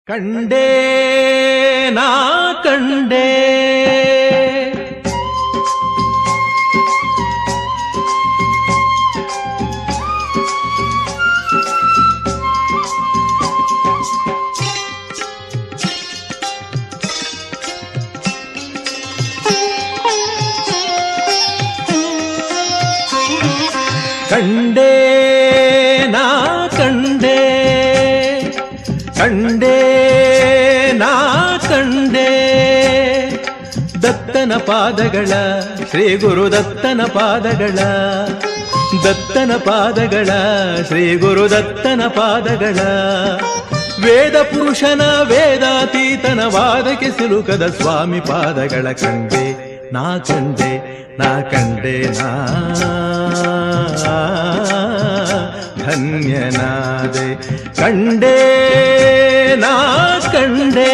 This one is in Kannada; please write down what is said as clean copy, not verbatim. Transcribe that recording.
ಕಂಡೇ ನಾ ಕಂಡೇ ಕಂಡೇ ನಾ ಕಂಡೇ ಕಂಡೇ ನಾ ಕಂಡೇ ದತ್ತನ ಪಾದಗಳ ಶ್ರೀ ಗುರು ದತ್ತನ ಪಾದಗಳ ದತ್ತನ ಪಾದಗಳ ಶ್ರೀ ಗುರು ದತ್ತನ ಪಾದಗಳ ವೇದ ಪುರುಷನ ವೇದಾತೀತನ ವಾದಕ್ಕೆ ಸಿಲುಕದ ಸ್ವಾಮಿ ಪಾದಗಳ ಕಂಡೆ ನಾ ಕಂಡೆ ನಾ ಕಂಡೆ ನಾ ಧನ್ಯನಾದೆ ಕಂಡೇ ನಾ ಕಂಡೇ